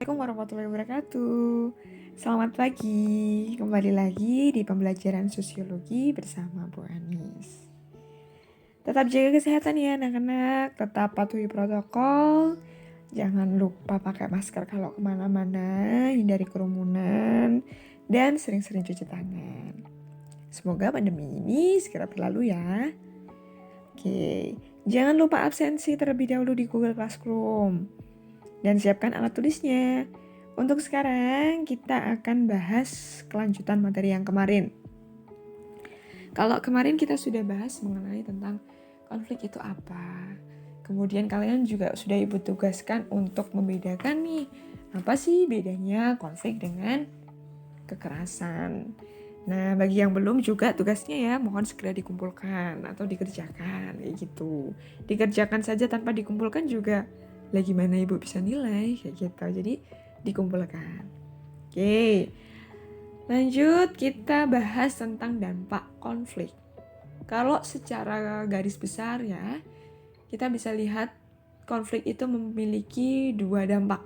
Assalamualaikum warahmatullahi wabarakatuh. Selamat pagi, kembali lagi di pembelajaran sosiologi bersama Bu Anis. Tetap jaga kesehatan ya anak-anak, tetap patuhi protokol. Jangan lupa pakai masker kalau kemana-mana, hindari kerumunan, dan sering-sering cuci tangan. Semoga pandemi ini segera berlalu ya. Oke, jangan lupa absensi terlebih dahulu di Google Classroom. Dan siapkan alat tulisnya. Untuk sekarang kita akan bahas kelanjutan materi yang kemarin. Kalau kemarin kita sudah bahas mengenai tentang konflik itu apa. Kemudian kalian juga sudah ibu tugaskan untuk membedakan nih, apa sih bedanya konflik dengan kekerasan. Nah, bagi yang belum juga tugasnya ya, mohon segera dikumpulkan atau dikerjakan kayak gitu. Dikerjakan saja tanpa dikumpulkan juga lah gimana ibu bisa nilai kayak gitu. Jadi dikumpulkan. Oke. Lanjut kita bahas tentang dampak konflik. Kalau secara garis besar ya, kita bisa lihat konflik itu memiliki dua dampak.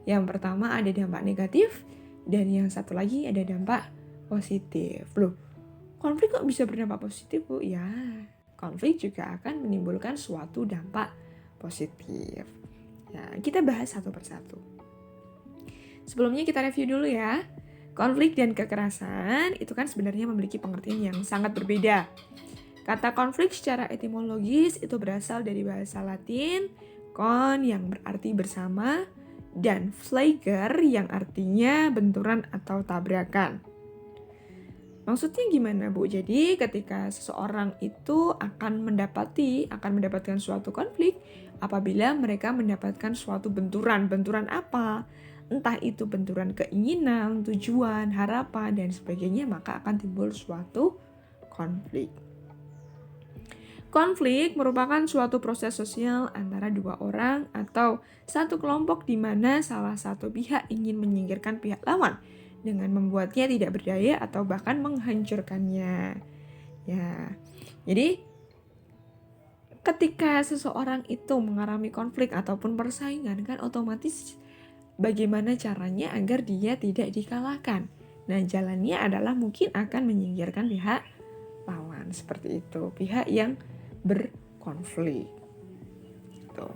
Yang pertama ada dampak negatif dan yang satu lagi ada dampak positif. Loh, konflik kok bisa berdampak positif, Bu? Ya, konflik juga akan menimbulkan suatu dampak positif. Nah, kita bahas satu persatu. Sebelumnya kita review dulu ya. Konflik dan kekerasan itu kan sebenarnya memiliki pengertian yang sangat berbeda. Kata konflik secara etimologis itu berasal dari bahasa Latin kon yang berarti bersama dan flager yang artinya benturan atau tabrakan. Maksudnya gimana, Bu? Jadi ketika seseorang itu akan mendapatkan suatu konflik apabila mereka mendapatkan suatu benturan. Benturan apa? Entah itu benturan keinginan, tujuan, harapan, dan sebagainya, maka akan timbul suatu konflik. Konflik merupakan suatu proses sosial antara dua orang atau satu kelompok di mana salah satu pihak ingin menyingkirkan pihak lawan dengan membuatnya tidak berdaya atau bahkan menghancurkannya. Ya, jadi ketika seseorang itu mengalami konflik ataupun persaingan kan otomatis bagaimana caranya agar dia tidak dikalahkan. Nah, jalannya adalah mungkin akan menyingkirkan pihak lawan seperti itu, pihak yang berkonflik. Tuh.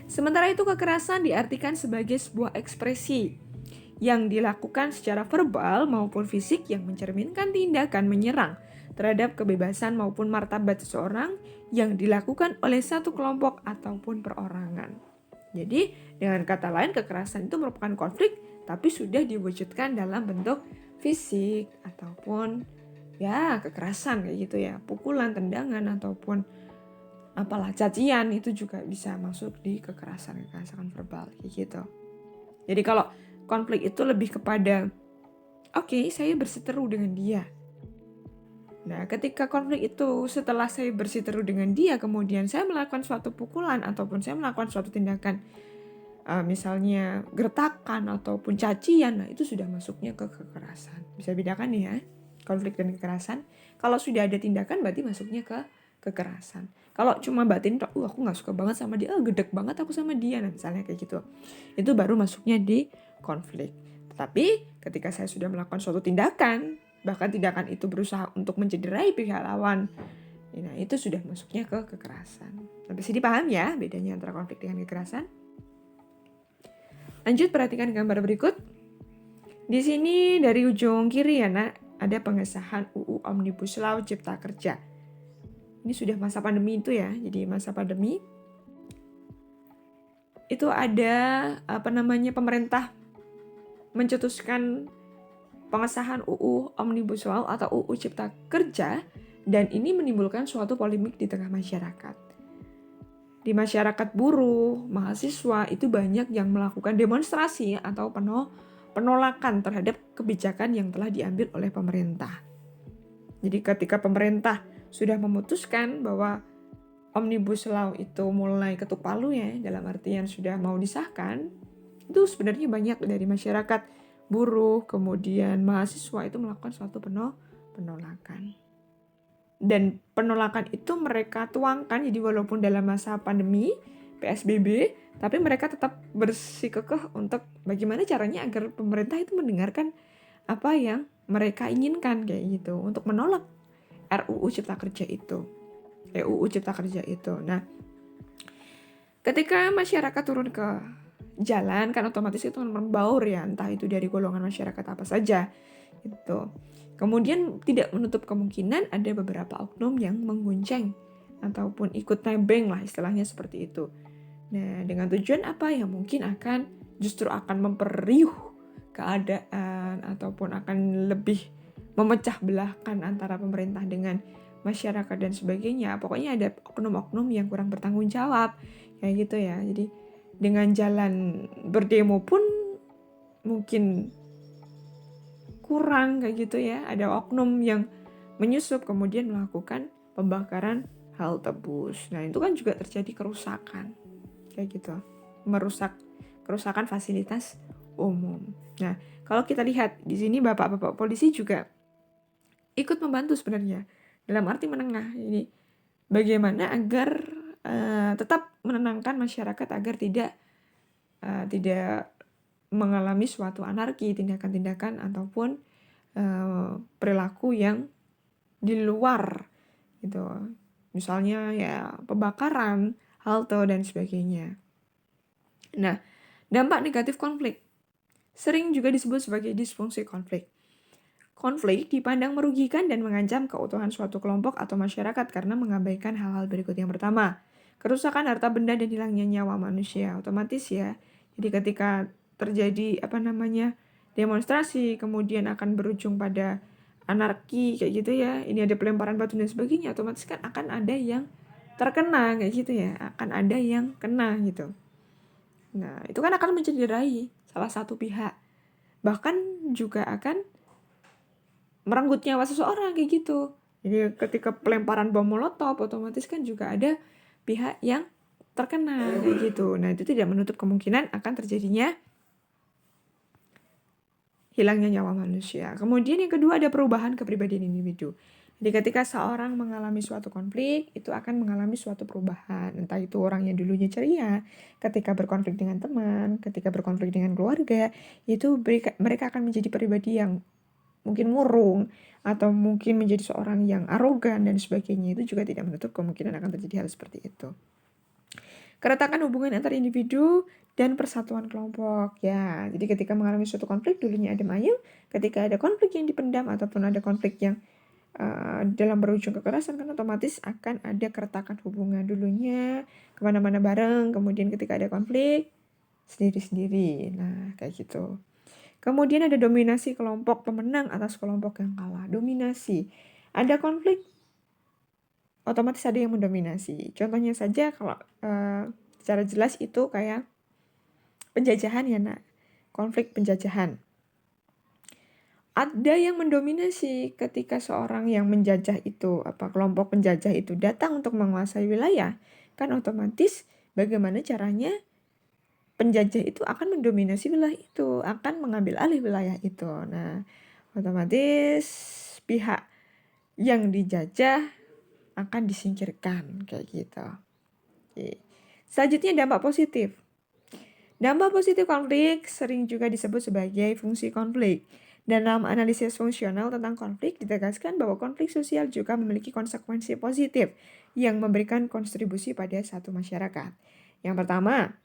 Sementara itu kekerasan diartikan sebagai sebuah ekspresi yang dilakukan secara verbal maupun fisik yang mencerminkan tindakan menyerang terhadap kebebasan maupun martabat seseorang yang dilakukan oleh satu kelompok ataupun perorangan. Jadi dengan kata lain kekerasan itu merupakan konflik tapi sudah diwujudkan dalam bentuk fisik ataupun ya kekerasan kayak gitu ya, pukulan, tendangan ataupun apalah cacian itu juga bisa masuk di kekerasan verbal kayak gitu. Jadi kalau konflik itu lebih kepada oke, saya berseteru dengan dia. Nah, ketika konflik itu setelah saya berseteru dengan dia, kemudian saya melakukan suatu pukulan ataupun saya melakukan suatu tindakan misalnya gertakan ataupun cacian, nah itu sudah masuknya ke kekerasan. Bisa bedakan ya, konflik dan kekerasan. Kalau sudah ada tindakan berarti masuknya ke kekerasan. Kalau cuma batin, aku gak suka banget sama dia, gedek banget aku sama dia, nah misalnya kayak gitu. Itu baru masuknya di konflik. Tetapi ketika saya sudah melakukan suatu tindakan, bahkan tindakan itu berusaha untuk mencederai pihak lawan, nah itu sudah masuknya ke kekerasan. Sampai sini paham ya bedanya antara konflik dengan kekerasan? Lanjut perhatikan gambar berikut. Di sini dari ujung kiri ya nak, ada pengesahan UU Omnibus Law Cipta Kerja. Ini sudah masa pandemi itu ya, jadi masa pandemi itu ada pemerintah mencetuskan pengesahan UU Omnibus Law atau UU Cipta Kerja dan ini menimbulkan suatu polemik di tengah masyarakat. Di masyarakat buruh, mahasiswa itu banyak yang melakukan demonstrasi atau penolakan terhadap kebijakan yang telah diambil oleh pemerintah. Jadi ketika pemerintah sudah memutuskan bahwa Omnibus Law itu mulai ketuk palu ya, dalam artian sudah mau disahkan, itu sebenarnya banyak dari masyarakat buruh, kemudian mahasiswa itu melakukan suatu penolakan. Dan penolakan itu mereka tuangkan, jadi walaupun dalam masa pandemi, PSBB, tapi mereka tetap bersikukuh untuk bagaimana caranya agar pemerintah itu mendengarkan apa yang mereka inginkan kayak gitu, untuk menolak RUU Cipta Kerja itu. Nah, ketika masyarakat turun ke jalan kan otomatis itu membaur ya, entah itu dari golongan masyarakat apa saja gitu. Kemudian tidak menutup kemungkinan ada beberapa oknum yang mengguncang ataupun ikut nebeng lah, istilahnya seperti itu. Nah, dengan tujuan apa ya, mungkin justru akan memperriuh keadaan ataupun akan lebih memecah belahkan antara pemerintah dengan masyarakat dan sebagainya. Pokoknya ada oknum-oknum yang kurang bertanggung jawab kayak gitu ya. Jadi dengan jalan berdemo pun mungkin kurang kayak gitu ya. Ada oknum yang menyusup kemudian melakukan pembakaran halte bus. Nah, itu kan juga terjadi kerusakan kayak gitu, kerusakan fasilitas umum. Nah, kalau kita lihat di sini bapak-bapak polisi juga ikut membantu sebenarnya dalam arti menengah. Ini bagaimana agar tetap menenangkan masyarakat agar tidak mengalami suatu anarki, tindakan-tindakan ataupun perilaku yang di luar gitu. Misalnya ya pembakaran halte dan sebagainya. Nah, dampak negatif konflik sering juga disebut sebagai disfungsi konflik. Konflik dipandang merugikan dan mengancam keutuhan suatu kelompok atau masyarakat karena mengabaikan hal-hal berikut. Yang pertama, kerusakan harta benda dan hilangnya nyawa manusia. Otomatis ya, jadi ketika terjadi demonstrasi, kemudian akan berujung pada anarki kayak gitu ya, ini ada pelemparan batu dan sebagainya, otomatis kan akan ada yang terkena kayak gitu ya, akan ada yang kena gitu. Nah, itu kan akan mencederai salah satu pihak. Bahkan juga akan merenggut nyawa seseorang kayak gitu. Jadi ketika pelemparan bom molotov, otomatis kan juga ada pihak yang terkena kayak gitu. Nah, itu tidak menutup kemungkinan akan terjadinya hilangnya nyawa manusia. Kemudian yang kedua ada perubahan kepribadian individu. Jadi ketika seorang mengalami suatu konflik, itu akan mengalami suatu perubahan. Entah itu orang yang dulunya ceria, ketika berkonflik dengan teman, ketika berkonflik dengan keluarga, itu mereka akan menjadi pribadi yang mungkin murung, atau mungkin menjadi seorang yang arogan dan sebagainya. Itu juga tidak menutup kemungkinan akan terjadi hal seperti itu. Keretakan hubungan antar individu dan persatuan kelompok. Ya, jadi ketika mengalami suatu konflik, dulunya adem ayem, ketika ada konflik yang dipendam ataupun ada konflik yang dalam berujung kekerasan, kan otomatis akan ada keretakan hubungan. Dulunya kemana-mana bareng, kemudian ketika ada konflik sendiri-sendiri. Nah, kayak gitu. Kemudian ada dominasi kelompok pemenang atas kelompok yang kalah. Dominasi. Ada konflik, otomatis ada yang mendominasi. Contohnya saja kalau secara jelas itu kayak penjajahan ya nak. Konflik penjajahan. Ada yang mendominasi ketika seorang yang menjajah itu, kelompok penjajah itu datang untuk menguasai wilayah, kan otomatis bagaimana caranya penjajah itu akan mendominasi wilayah itu, akan mengambil alih wilayah itu. Nah, otomatis pihak yang dijajah akan disingkirkan kayak gitu. Oke. Selanjutnya dampak positif. Dampak positif konflik sering juga disebut sebagai fungsi konflik. Dan dalam analisis fungsional tentang konflik ditegaskan bahwa konflik sosial juga memiliki konsekuensi positif yang memberikan kontribusi pada satu masyarakat. Yang pertama,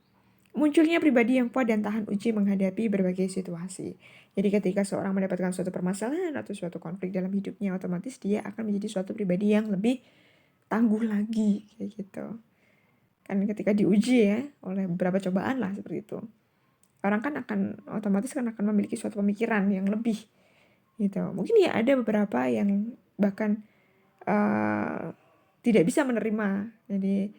munculnya pribadi yang kuat dan tahan uji menghadapi berbagai situasi. Jadi ketika seorang mendapatkan suatu permasalahan atau suatu konflik dalam hidupnya, otomatis dia akan menjadi suatu pribadi yang lebih tangguh lagi kayak gitu. Kan ketika diuji ya oleh beberapa cobaan lah seperti itu, orang kan otomatis akan memiliki suatu pemikiran yang lebih gitu. Mungkin ya ada beberapa yang bahkan tidak bisa menerima, jadi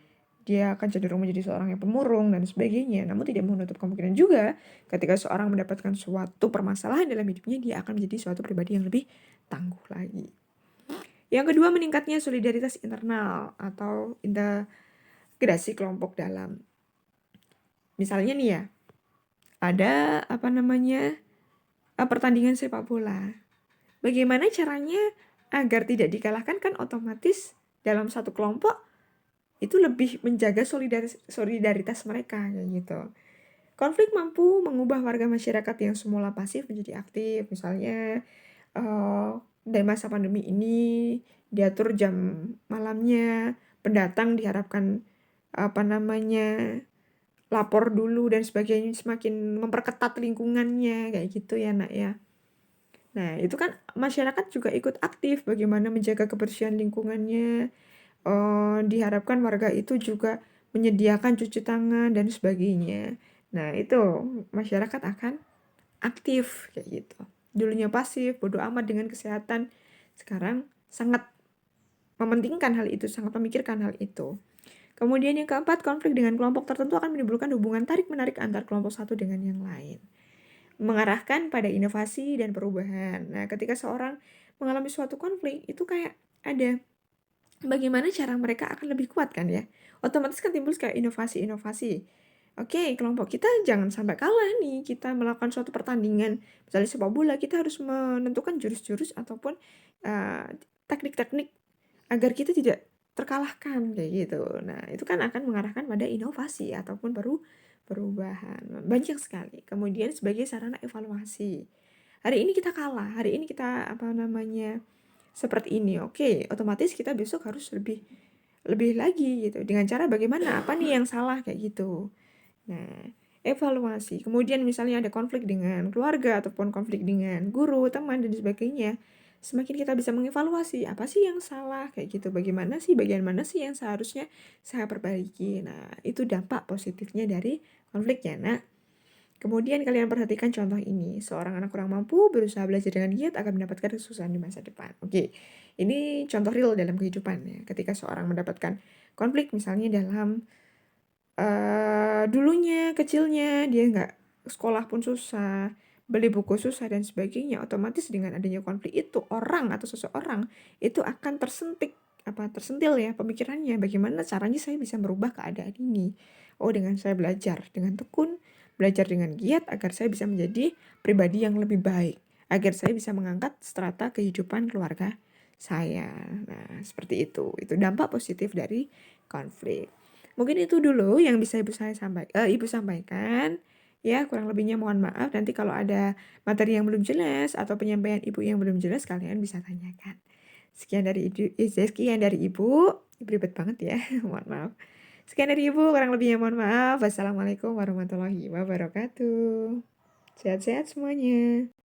dia akan cenderung menjadi seorang yang pemurung dan sebagainya. Namun tidak menutup kemungkinan juga ketika seorang mendapatkan suatu permasalahan dalam hidupnya, dia akan menjadi suatu pribadi yang lebih tangguh lagi. Yang kedua, meningkatnya solidaritas internal atau integrasi kelompok dalam. Misalnya nih ya, ada pertandingan sepak bola. Bagaimana caranya agar tidak dikalahkan? Kan otomatis dalam satu kelompok itu lebih menjaga solidaritas mereka kayak gitu. Konflik mampu mengubah warga masyarakat yang semula pasif menjadi aktif. Misalnya dari masa pandemi ini diatur jam malamnya, pendatang diharapkan lapor dulu dan sebagainya, semakin memperketat lingkungannya kayak gitu ya nak ya. Nah itu kan masyarakat juga ikut aktif bagaimana menjaga kebersihan lingkungannya. Diharapkan warga itu juga menyediakan cuci tangan dan sebagainya. Nah itu masyarakat akan aktif kayak gitu. Dulunya pasif, bodoh amat dengan kesehatan, sekarang sangat mementingkan hal itu, sangat memikirkan hal itu. Kemudian yang keempat, konflik dengan kelompok tertentu akan menimbulkan hubungan tarik-menarik antar kelompok satu dengan yang lain, mengarahkan pada inovasi dan perubahan. Nah, ketika seorang mengalami suatu konflik, itu kayak ada bagaimana cara mereka akan lebih kuat kan ya. Otomatis kan timbul kayak inovasi-inovasi. Oke, kelompok kita jangan sampai kalah nih. Kita melakukan suatu pertandingan, misalnya sepak bola, kita harus menentukan jurus-jurus ataupun uh, teknik-teknik agar kita tidak terkalahkan kayak gitu. Nah, itu kan akan mengarahkan pada inovasi ataupun perubahan. Banyak sekali. Kemudian sebagai sarana evaluasi. Hari ini kita kalah, hari ini kita seperti ini. Oke, otomatis kita besok harus lebih lebih lagi gitu. Dengan cara bagaimana? Apa nih yang salah kayak gitu. Nah, evaluasi. Kemudian misalnya ada konflik dengan keluarga ataupun konflik dengan guru, teman dan sebagainya. Semakin kita bisa mengevaluasi apa sih yang salah kayak gitu. Bagaimana sih bagian mana sih yang seharusnya saya perbaiki. Nah, itu dampak positifnya dari konfliknya. Nah, kemudian kalian perhatikan contoh ini. Seorang anak kurang mampu berusaha belajar dengan giat akan mendapatkan kesusahan di masa depan. Oke, ini contoh real dalam kehidupan ya. Ketika seorang mendapatkan konflik misalnya dalam dulunya kecilnya dia nggak sekolah pun susah, beli buku susah dan sebagainya, otomatis dengan adanya konflik itu orang atau seseorang itu akan tersentil ya pemikirannya, bagaimana caranya saya bisa merubah keadaan ini. Oh, dengan saya belajar dengan tekun, belajar dengan giat agar saya bisa menjadi pribadi yang lebih baik, agar saya bisa mengangkat strata kehidupan keluarga saya. Nah, seperti itu. Itu dampak positif dari konflik. Mungkin itu dulu yang bisa ibu sampaikan. Ya, kurang lebihnya mohon maaf. Nanti kalau ada materi yang belum jelas atau penyampaian ibu yang belum jelas, kalian bisa tanyakan. Sekian dari ibu. Ribet banget ya, mohon maaf. Sekian dari ibu, kurang lebihnya mohon maaf. Wassalamualaikum warahmatullahi wabarakatuh. Sehat-sehat semuanya.